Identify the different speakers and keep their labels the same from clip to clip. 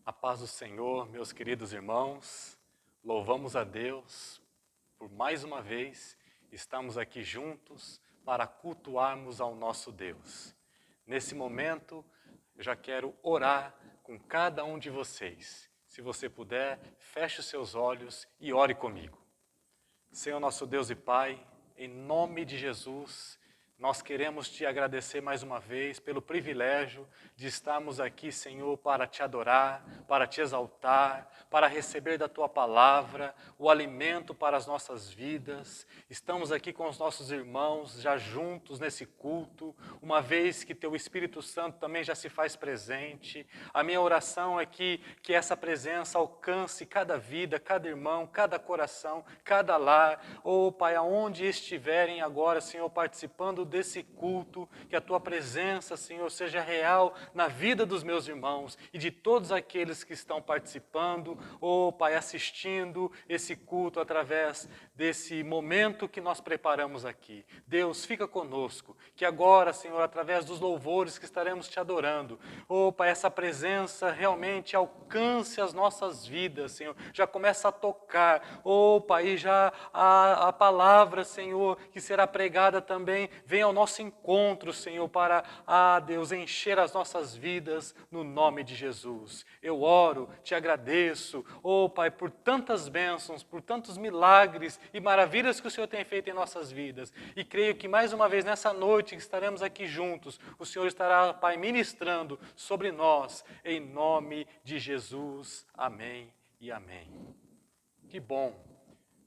Speaker 1: A paz do Senhor, meus queridos irmãos, louvamos a Deus por mais uma vez estamos aqui juntos para cultuarmos ao nosso Deus. Nesse momento, eu já quero orar com cada um de vocês. Se você puder, feche os seus olhos e ore comigo. Senhor nosso Deus e Pai, em nome de Jesus, nós queremos te agradecer mais uma vez pelo privilégio de estarmos aqui, Senhor, para te adorar, para te exaltar, para receber da tua palavra o alimento para as nossas vidas. Estamos aqui com os nossos irmãos já juntos nesse culto, uma vez que teu Espírito Santo também já se faz presente. A minha oração é que essa presença alcance cada vida, cada irmão, cada coração, cada lar. Oh, Pai, aonde estiverem agora, Senhor, participando desse culto, que a tua presença, Senhor, seja real na vida dos meus irmãos e de todos aqueles que estão participando, oh Pai, assistindo esse culto através desse momento que nós preparamos aqui. Deus, fica conosco, que agora, Senhor, através dos louvores que estaremos te adorando, oh Pai, essa presença realmente alcance as nossas vidas, Senhor, já começa a tocar, oh Pai, já a palavra, Senhor, que será pregada também, vem ao nosso encontro, Senhor, para, Deus, encher as nossas vidas no nome de Jesus. Eu oro, te agradeço, oh Pai, por tantas bênçãos, por tantos milagres e maravilhas que o Senhor tem feito em nossas vidas. E creio que mais uma vez nessa noite que estaremos aqui juntos, o Senhor estará, Pai, ministrando sobre nós, em nome de Jesus. Amém e amém. Que bom,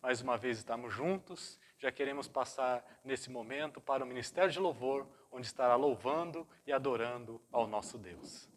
Speaker 1: mais uma vez estamos juntos. Já queremos passar nesse momento para o Ministério de Louvor, onde estará louvando e adorando ao nosso Deus.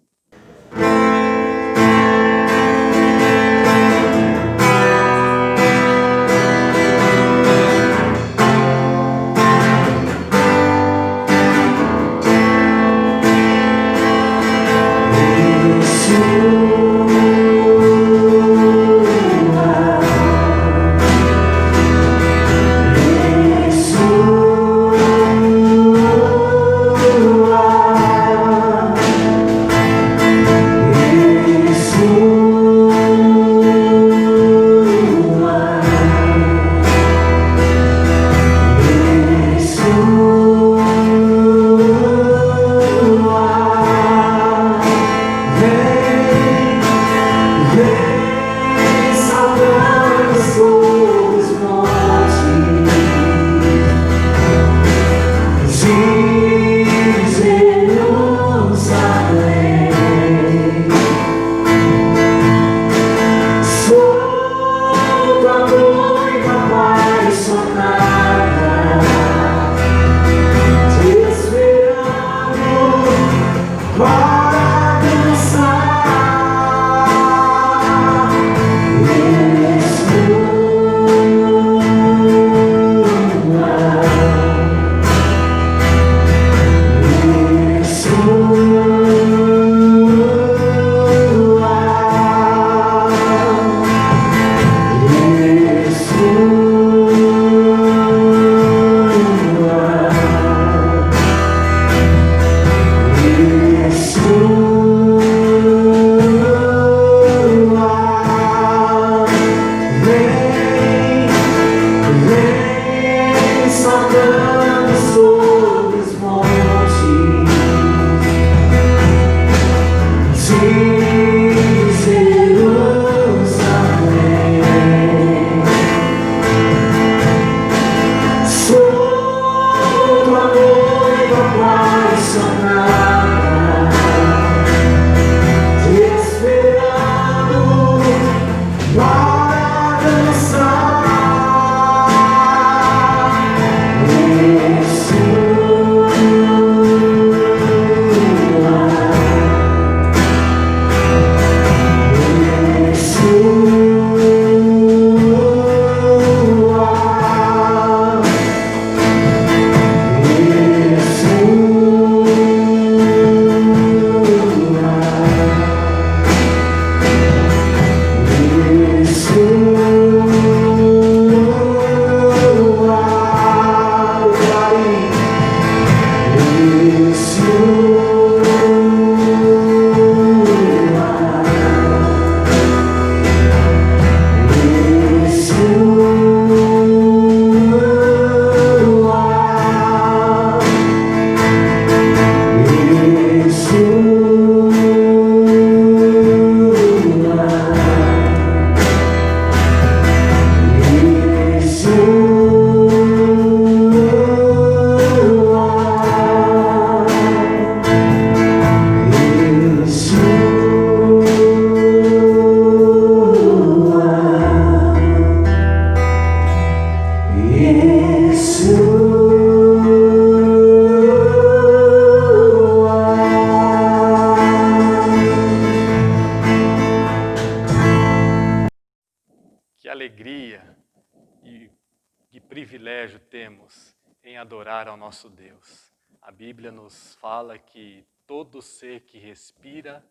Speaker 1: comprometemos em adorar ao nosso Deus. A Bíblia nos fala que todo ser que respira,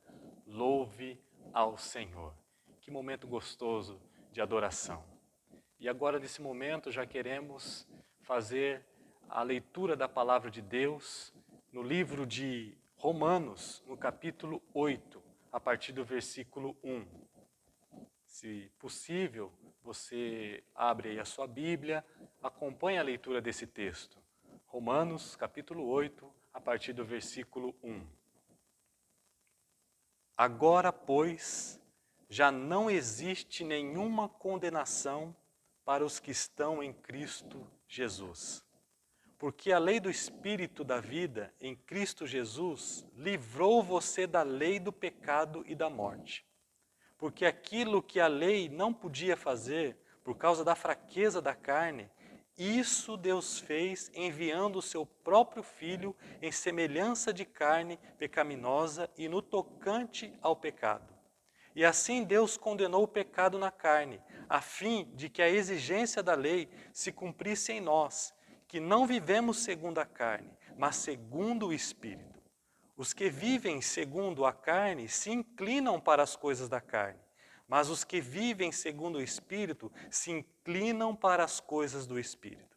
Speaker 1: louve ao Senhor. Que momento gostoso de adoração. E agora, nesse momento, já queremos fazer a leitura da palavra de Deus no livro de Romanos, no capítulo 8, a partir do versículo 1. Se possível, você abre aí a sua Bíblia, acompanhe a leitura desse texto. Romanos, capítulo 8, a partir do versículo 1. Agora, pois, já não existe nenhuma condenação para os que estão em Cristo Jesus. Porque a lei do Espírito da vida em Cristo Jesus livrou você da lei do pecado e da morte. Porque aquilo que a lei não podia fazer, por causa da fraqueza da carne, isso Deus fez enviando o seu próprio Filho em semelhança de carne pecaminosa e no tocante ao pecado. E assim Deus condenou o pecado na carne, a fim de que a exigência da lei se cumprisse em nós, que não vivemos segundo a carne, mas segundo o Espírito. Os que vivem segundo a carne se inclinam para as coisas da carne, mas os que vivem segundo o Espírito se inclinam para as coisas do Espírito.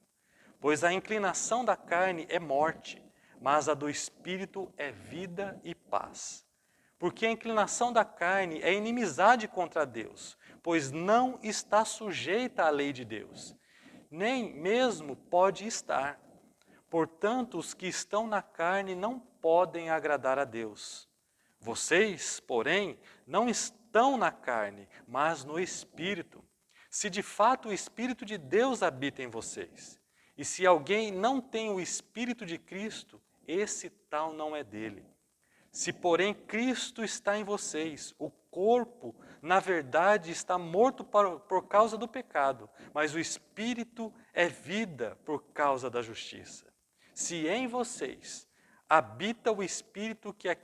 Speaker 1: Pois a inclinação da carne é morte, mas a do Espírito é vida e paz. Porque a inclinação da carne é inimizade contra Deus, pois não está sujeita à lei de Deus, nem mesmo pode estar. Portanto, os que estão na carne não podem agradar a Deus. Vocês, porém, não estão na carne, mas no Espírito. Se de fato o Espírito de Deus habita em vocês. E se alguém não tem o Espírito de Cristo, esse tal não é dele. Se, porém, Cristo está em vocês, o corpo, na verdade, está morto por causa do pecado, mas o Espírito é vida por causa da justiça. Se em vocês habita o Espírito que é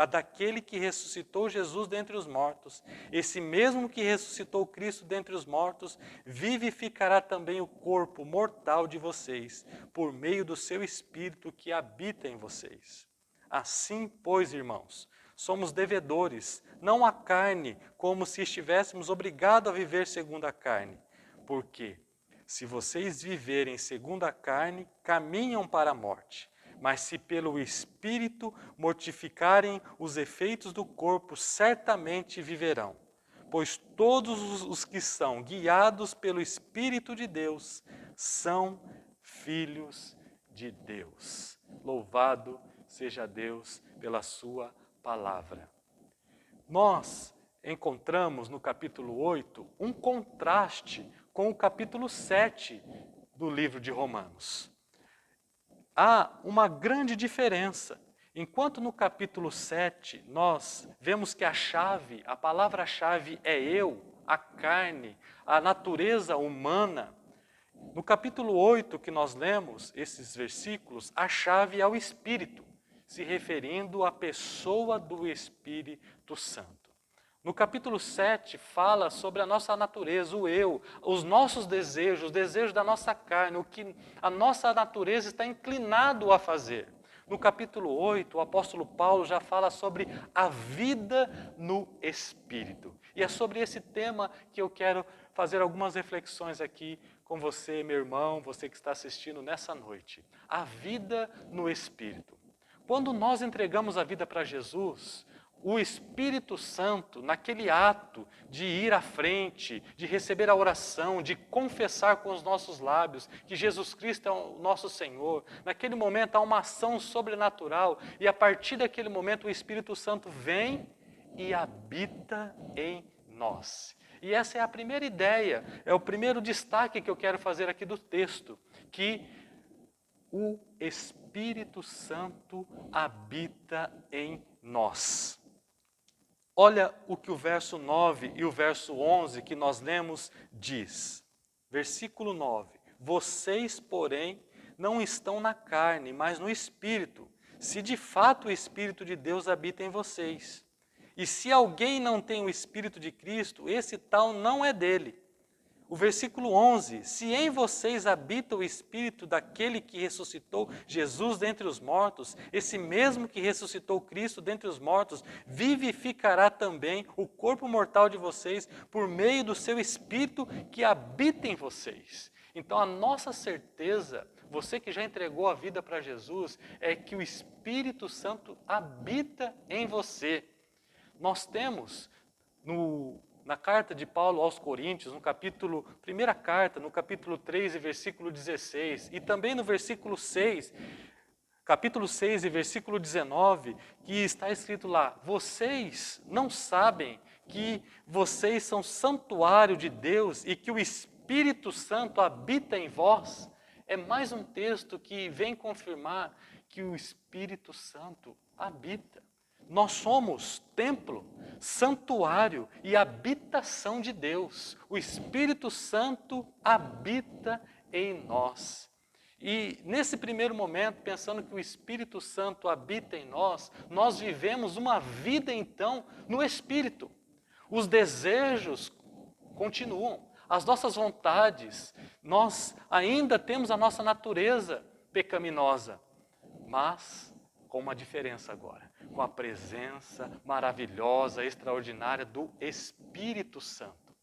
Speaker 1: daquele que ressuscitou Jesus dentre os mortos, esse mesmo que ressuscitou Cristo dentre os mortos, vivificará também o corpo mortal de vocês, por meio do seu Espírito que habita em vocês. Assim, pois, irmãos, somos devedores, não à carne, como se estivéssemos obrigados a viver segundo a carne. Porque, se vocês viverem segundo a carne, caminham para a morte. Mas se pelo Espírito mortificarem os efeitos do corpo, certamente viverão. Pois todos os que são guiados pelo Espírito de Deus são filhos de Deus. Louvado seja Deus pela sua palavra. Nós encontramos no capítulo 8 um contraste com o capítulo 7 do livro de Romanos. Há uma grande diferença. Enquanto no capítulo 7 nós vemos que a palavra-chave é eu, a carne, a natureza humana, no capítulo 8 que nós lemos, esses versículos, a chave é o Espírito, se referindo à pessoa do Espírito Santo. No capítulo 7 fala sobre a nossa natureza, o eu, os nossos desejos, os desejos da nossa carne, o que a nossa natureza está inclinado a fazer. No capítulo 8, o apóstolo Paulo já fala sobre a vida no Espírito. E é sobre esse tema que eu quero fazer algumas reflexões aqui com você, meu irmão, você que está assistindo nessa noite. A vida no Espírito. Quando nós entregamos a vida para Jesus, o Espírito Santo, naquele ato de ir à frente, de receber a oração, de confessar com os nossos lábios que Jesus Cristo é o nosso Senhor, naquele momento há uma ação sobrenatural e a partir daquele momento o Espírito Santo vem e habita em nós. E essa é a primeira ideia, é o primeiro destaque que eu quero fazer aqui do texto, que o Espírito Santo habita em nós. Olha o que o verso 9 e o verso 11 que nós lemos diz. Versículo 9. Vocês, porém, não estão na carne, mas no Espírito, se de fato o Espírito de Deus habita em vocês. E se alguém não tem o Espírito de Cristo, esse tal não é dele.
Speaker 2: O versículo 11, se em vocês habita o Espírito daquele que ressuscitou Jesus dentre os mortos, esse mesmo que ressuscitou Cristo dentre os mortos, vivificará também o corpo mortal de vocês por meio do seu Espírito que habita em vocês. Então a nossa certeza, você que já entregou a vida para Jesus, é que o Espírito Santo habita em você. Nós temos na carta de Paulo aos Coríntios, primeira carta, no capítulo 3 e versículo 16, e também no versículo 6, capítulo 6 e versículo 19, que está escrito lá, vocês não sabem que vocês são santuário de Deus e que o Espírito Santo habita em vós? É mais um texto que vem confirmar que o Espírito Santo habita. Nós somos templo, santuário e habitação de Deus. O Espírito Santo habita em nós. E nesse primeiro momento, pensando que o Espírito Santo habita em nós, nós vivemos uma vida então no Espírito. Os desejos continuam, as nossas vontades, nós ainda temos a nossa natureza pecaminosa, mas com uma diferença agora, com a presença maravilhosa, extraordinária do Espírito Santo.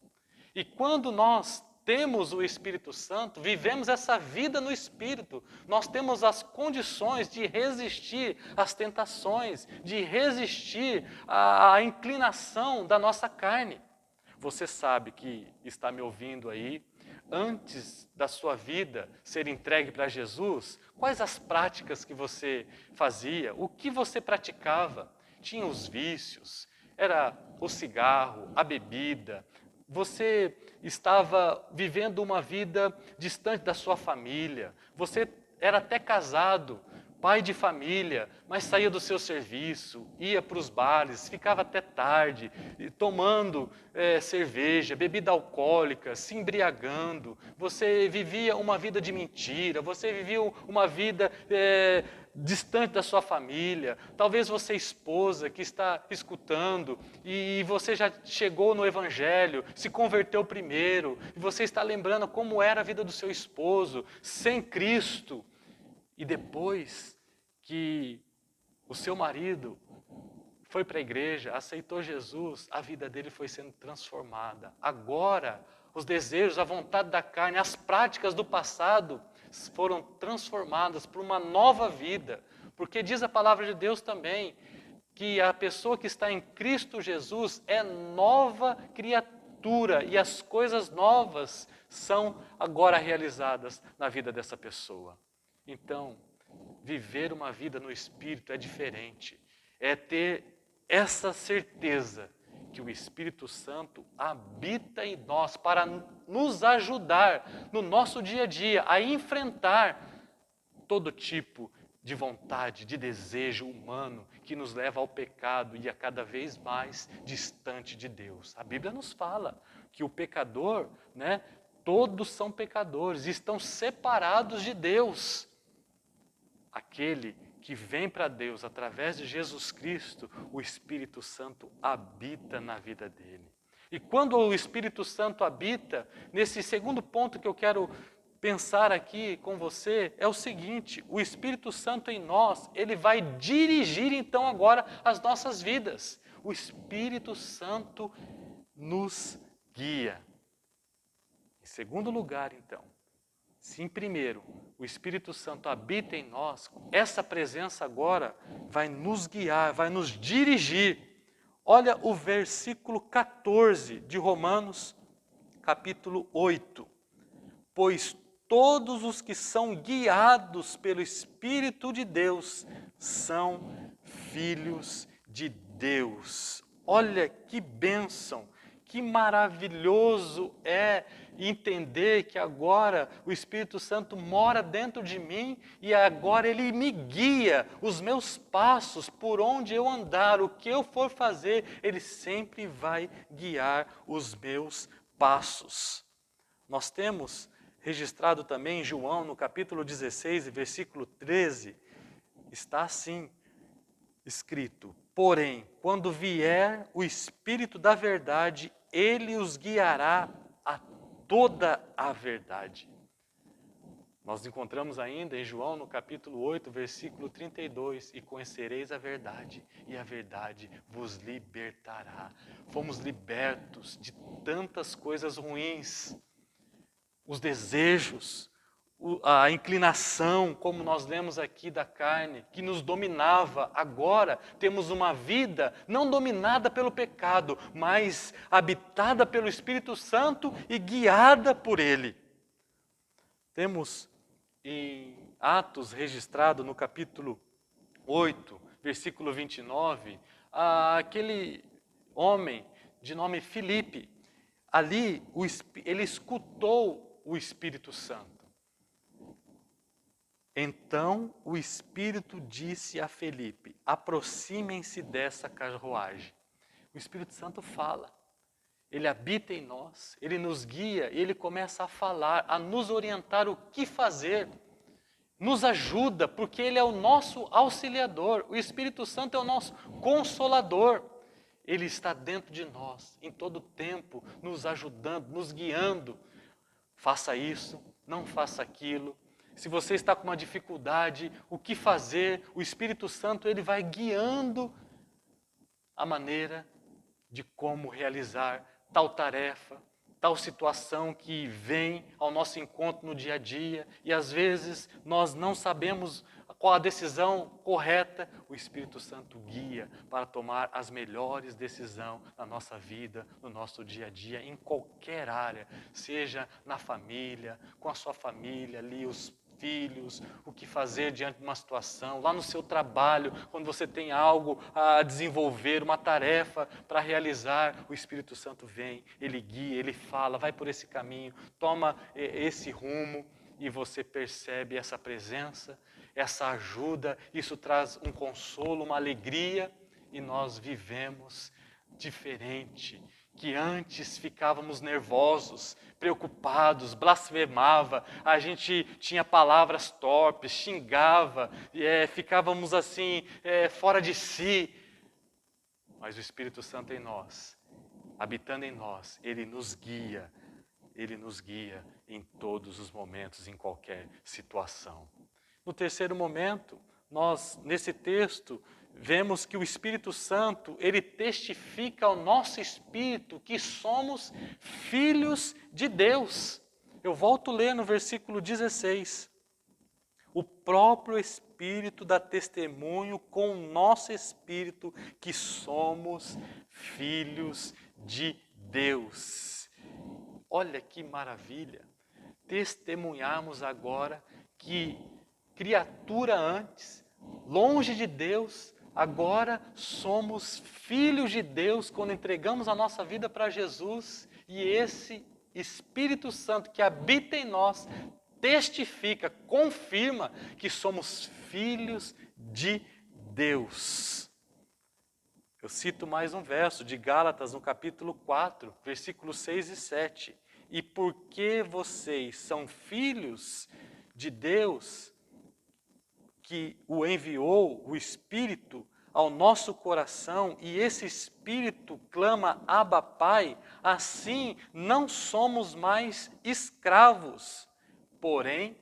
Speaker 2: E quando nós temos o Espírito Santo, vivemos essa vida no Espírito, nós temos as condições de resistir às tentações, de resistir à inclinação da nossa carne. Você sabe que está me ouvindo aí, antes da sua vida ser entregue para Jesus, quais as práticas que você fazia? O que você praticava? Tinha os vícios, era o cigarro, a bebida. Você estava vivendo uma vida distante da sua família. Você era até casado, pai de família, mas saía do seu serviço, ia para os bares, ficava até tarde, tomando cerveja, bebida alcoólica, se embriagando. Você vivia uma vida de mentira, você vivia uma vida distante da sua família. Talvez você, esposa, que está escutando, e você já chegou no Evangelho, se converteu primeiro, e você está lembrando como era a vida do seu esposo, sem Cristo. E depois que o seu marido foi para a igreja, aceitou Jesus, a vida dele foi sendo transformada. Agora, os desejos, a vontade da carne, as práticas do passado foram transformadas por uma nova vida. Porque diz a palavra de Deus também que a pessoa que está em Cristo Jesus é nova criatura e as coisas novas são agora realizadas na vida dessa pessoa. Então, viver uma vida no Espírito é diferente. É ter essa certeza que o Espírito Santo habita em nós para nos ajudar no nosso dia a dia a enfrentar todo tipo de vontade, de desejo humano que nos leva ao pecado e a cada vez mais distante de Deus. A Bíblia nos fala que o pecador, todos são pecadores, estão separados de Deus. Aquele que vem para Deus através de Jesus Cristo, o Espírito Santo habita na vida dele. E quando o Espírito Santo habita, nesse segundo ponto que eu quero pensar aqui com você, é o seguinte: o Espírito Santo em nós, ele vai dirigir então agora as nossas vidas. O Espírito Santo nos guia. Em segundo lugar, então, se em primeiro o Espírito Santo habita em nós, essa presença agora vai nos guiar, vai nos dirigir. Olha o versículo 14 de Romanos, capítulo 8. Pois todos os que são guiados pelo Espírito de Deus são filhos de Deus. Olha que bênção! Que maravilhoso é entender que agora o Espírito Santo mora dentro de mim e agora ele me guia os meus passos, por onde eu andar, o que eu for fazer, ele sempre vai guiar os meus passos. Nós temos registrado também em João, no capítulo 16, versículo 13, está assim escrito: porém, quando vier o Espírito da verdade, ele os guiará a
Speaker 1: toda a verdade. Nós encontramos ainda em João, no capítulo 8, versículo 32, e conhecereis a verdade, e a verdade vos libertará. Fomos libertos de tantas coisas ruins, os desejos, a inclinação, como nós lemos aqui, da carne, que nos dominava. Agora temos uma vida não dominada pelo pecado, mas habitada pelo Espírito Santo e guiada por Ele. Temos em Atos registrado no capítulo 8, versículo 29, aquele homem de nome Filipe. Ali ele escutou o Espírito Santo. Então o Espírito disse a Filipe: aproximem-se dessa carruagem. O Espírito Santo fala. Ele habita em nós, Ele nos guia, Ele começa a falar, a nos orientar o que fazer. Nos ajuda, porque Ele é o nosso auxiliador. O Espírito Santo é o nosso consolador. Ele está dentro de nós, em todo tempo, nos ajudando, nos guiando. Faça isso, não faça aquilo. Se você está com uma dificuldade, o que fazer? O Espírito Santo, Ele vai guiando a maneira de como realizar tal tarefa, tal situação que vem ao nosso encontro no dia a dia, e às vezes nós não sabemos qual a decisão correta. O Espírito Santo guia para tomar as melhores decisões na nossa vida, no nosso dia a dia, em qualquer área, seja na família, com a sua família ali, os filhos, o que fazer diante de uma situação, lá no seu trabalho, quando você tem algo a desenvolver, uma tarefa para realizar, o Espírito Santo vem, Ele guia, Ele fala, vai por esse caminho, toma esse rumo, e você percebe essa presença, essa ajuda, isso traz um consolo, uma alegria, e nós vivemos diferente, que antes ficávamos nervosos, preocupados, blasfemava, a gente tinha palavras torpes, xingava, ficávamos assim, fora de si. Mas o Espírito Santo em nós, habitando em nós, Ele nos guia em todos os momentos, em qualquer situação. No terceiro momento, nós, nesse texto, vemos que o Espírito Santo, ele testifica ao nosso espírito que somos filhos de Deus. Eu volto a ler no versículo 16. O próprio Espírito dá testemunho com o nosso espírito que somos filhos de Deus. Olha que maravilha! Testemunharmos agora que criatura antes, longe de Deus, agora somos filhos de Deus quando entregamos a nossa vida para Jesus, e esse Espírito Santo que habita em nós testifica, confirma que somos filhos de Deus. Eu cito mais um verso de Gálatas no capítulo 4, versículos 6 e 7. E porque vocês são filhos de Deus, que o enviou, o Espírito, ao nosso coração, e esse Espírito clama, Abba, Pai, assim não somos mais escravos, porém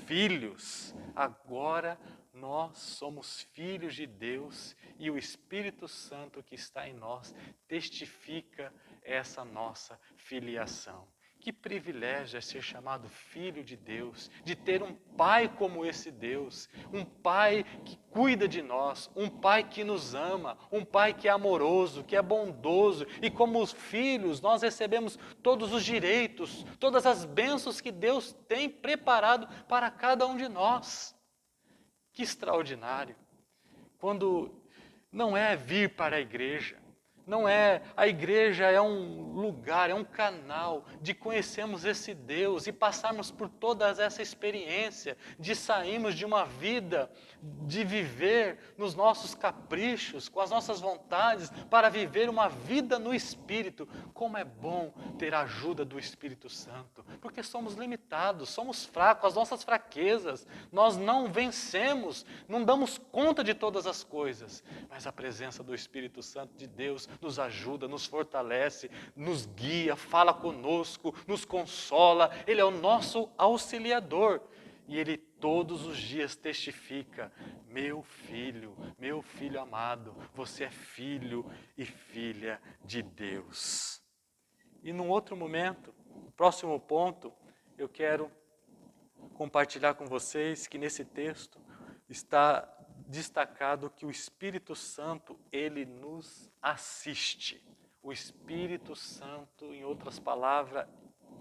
Speaker 1: filhos. Agora nós somos filhos de Deus, e o Espírito Santo que está em nós testifica essa nossa filiação. Que privilégio é ser chamado filho de Deus, de ter um pai como esse Deus, um pai que cuida de nós, um pai que nos ama, um pai que é amoroso, que é bondoso, e como os filhos nós recebemos todos os direitos, todas as bênçãos que Deus tem preparado para cada um de nós. Que extraordinário! Quando não é vir para a igreja, a igreja é um lugar, é um canal de conhecermos esse Deus e passarmos por toda essa experiência, de sairmos de uma vida, de viver nos nossos caprichos, com as nossas vontades, para viver uma vida no Espírito. Como é bom ter a ajuda do Espírito Santo, porque somos limitados, somos fracos, as nossas fraquezas, nós não vencemos, não damos conta de todas as coisas, mas a presença do Espírito Santo de Deus
Speaker 2: nos ajuda, nos fortalece, nos guia, fala conosco, nos consola. Ele é o nosso auxiliador. E Ele todos os dias testifica: meu filho amado, você é filho e filha de Deus. E num outro momento, próximo ponto, eu quero compartilhar com vocês que nesse texto está destacado que o Espírito Santo, ele nos assiste. O Espírito Santo, em outras palavras,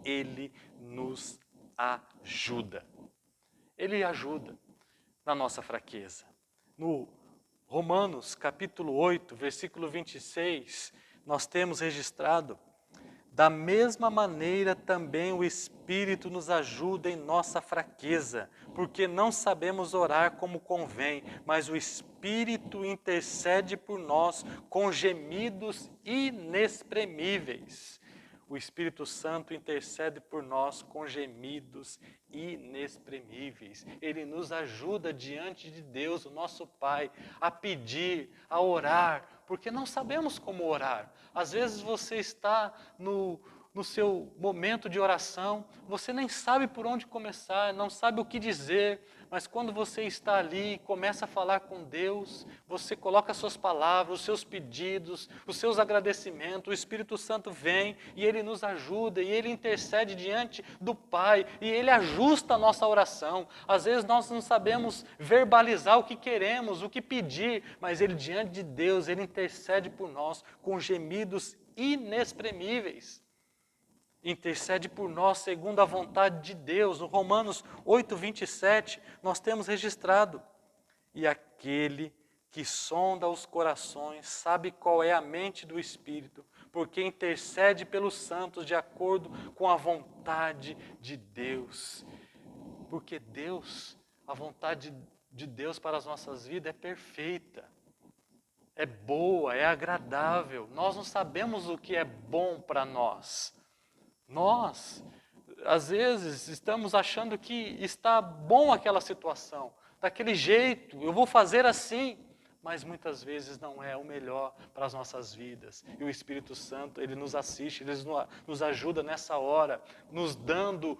Speaker 2: ele nos ajuda. Ele ajuda na nossa fraqueza. No Romanos capítulo 8, versículo 26, nós temos registrado: da mesma maneira também o Espírito nos ajuda em nossa fraqueza, porque não sabemos orar como convém, mas o Espírito intercede por nós com gemidos inexprimíveis. O Espírito Santo intercede por nós com gemidos inexprimíveis. Ele nos ajuda diante de Deus, o nosso Pai, a pedir, a orar, porque não sabemos como orar. Às vezes você está no seu momento de oração, você nem sabe por onde começar, não sabe o que dizer, mas quando você está ali e começa a falar com Deus, você coloca as suas palavras, os seus pedidos, os seus agradecimentos, o Espírito Santo vem e Ele nos ajuda, e Ele intercede diante do Pai, e Ele ajusta a nossa oração. Às vezes nós não sabemos verbalizar o que queremos, o que pedir, mas Ele diante de Deus, Ele intercede por nós com gemidos inexprimíveis. Intercede por nós segundo a vontade de Deus. No Romanos 8, 27, nós temos registrado: e aquele que sonda os corações sabe qual é a mente do Espírito, porque intercede pelos santos de acordo com a vontade de Deus. Porque Deus, a vontade de Deus para as nossas vidas é perfeita, é boa, é agradável. Nós não sabemos o que é bom para nós. Nós, às vezes, estamos achando que está bom aquela situação, daquele jeito, eu vou fazer assim, mas muitas vezes não é o melhor para as nossas vidas. E o Espírito Santo, Ele nos assiste, Ele nos ajuda nessa hora, nos dando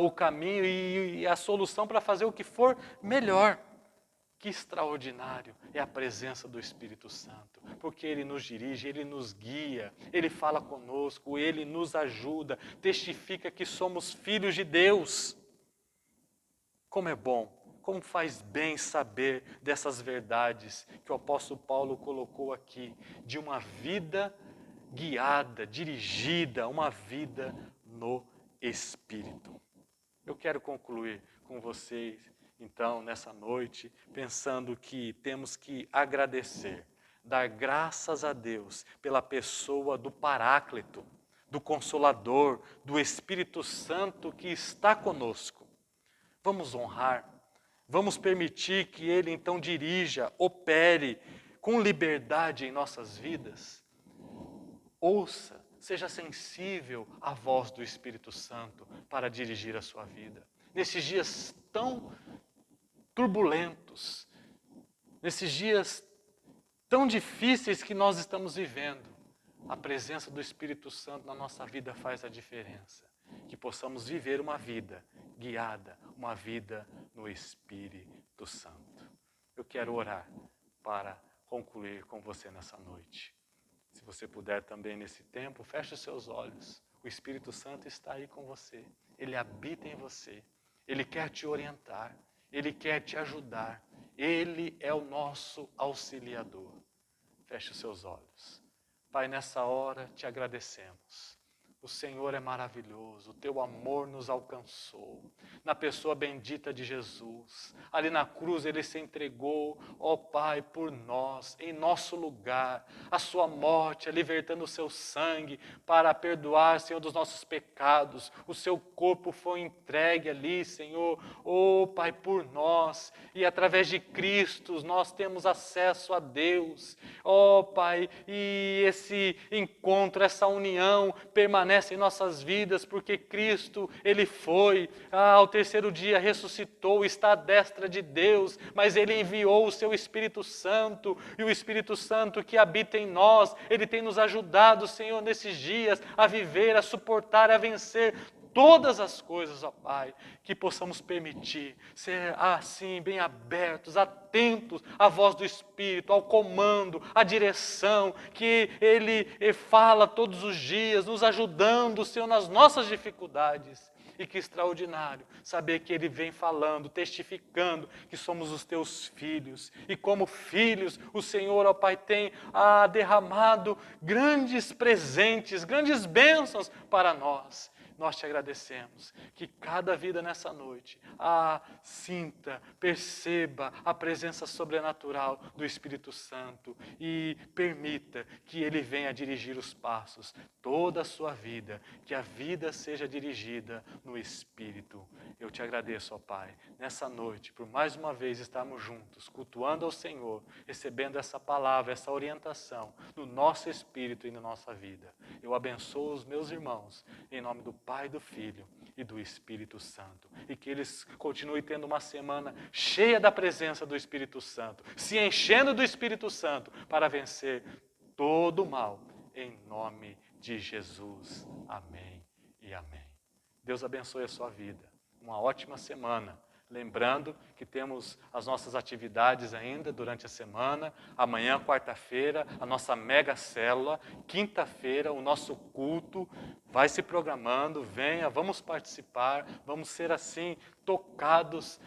Speaker 2: o caminho e a solução para fazer o que for melhor. Que extraordinário é a presença do Espírito Santo, porque Ele nos dirige, Ele nos guia, Ele fala conosco, Ele nos ajuda, testifica que somos filhos de Deus. Como é bom, como faz bem saber dessas verdades que o apóstolo Paulo colocou aqui, de uma vida guiada, dirigida, uma vida no Espírito. Eu quero concluir com vocês, então, nessa noite, pensando que temos que agradecer, dar graças a Deus pela pessoa do Paráclito, do Consolador, do Espírito Santo que está conosco. Vamos honrar, vamos permitir que Ele então dirija, opere com liberdade em nossas vidas. Ouça, seja sensível à voz do Espírito Santo para dirigir a sua vida. Nesses dias tão turbulentos, nesses dias tão difíceis que nós estamos vivendo, a presença do Espírito Santo na nossa vida faz a diferença. Que possamos viver uma vida guiada, uma vida no Espírito Santo. Eu quero orar para concluir com você nessa noite. Se você puder também nesse tempo, feche os seus olhos. O Espírito Santo está aí com você. Ele habita em você. Ele quer te orientar. Ele quer te ajudar. Ele é o nosso auxiliador. Feche os seus olhos. Pai, nessa hora te agradecemos. O Senhor é maravilhoso, o teu amor nos alcançou. Na pessoa bendita de Jesus, ali na cruz Ele se entregou, ó Pai, por nós, em nosso lugar. A sua morte, libertando o seu sangue para perdoar, Senhor, dos nossos pecados. O seu corpo foi entregue ali, Senhor, ó Pai, por nós. E através de Cristo nós temos acesso a Deus. Ó Pai, e esse encontro, essa união permanece permanece em nossas vidas, porque Cristo, Ele foi, ao terceiro dia ressuscitou, está à destra de Deus, mas Ele enviou o Seu Espírito Santo, e o Espírito Santo que habita em nós, Ele tem nos ajudado, Senhor, nesses dias, a viver, a suportar, a vencer todas as coisas, ó Pai, que possamos permitir ser assim, bem abertos, atentos à voz do Espírito, ao comando, à direção, que Ele fala todos os dias, nos ajudando, Senhor, nas nossas dificuldades. E que extraordinário saber que Ele vem falando, testificando que somos os Teus filhos. E como filhos, o Senhor, ó Pai, tem derramado grandes presentes, grandes bênçãos para nós. Nós te agradecemos que cada vida nessa noite sinta, perceba a presença sobrenatural do Espírito Santo e permita que Ele venha dirigir os passos, toda a sua vida, que a vida seja dirigida no Espírito. Eu te agradeço, ó Pai, nessa noite, por mais uma vez estarmos juntos, cultuando ao Senhor, recebendo essa palavra, essa orientação no nosso espírito e na nossa vida. Eu abençoo os meus irmãos, em nome do Pai, do Filho e do Espírito Santo. E que eles continuem tendo uma semana cheia da presença do Espírito Santo, se enchendo do Espírito Santo para vencer todo o mal, em nome de Jesus. Amém e amém. Deus abençoe a sua vida. Uma ótima semana. Lembrando que temos as nossas atividades ainda durante a semana. Amanhã, quarta-feira, a nossa mega célula. Quinta-feira, o nosso culto. Vai se programando, venha, vamos participar. Vamos ser assim, tocados,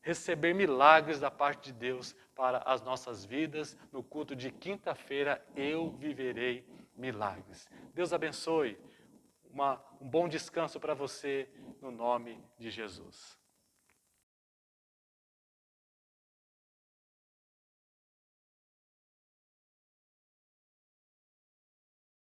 Speaker 2: receber milagres da parte de Deus para as nossas vidas. No culto de quinta-feira, eu viverei milagres. Deus abençoe. Um bom descanso para você, no nome de Jesus.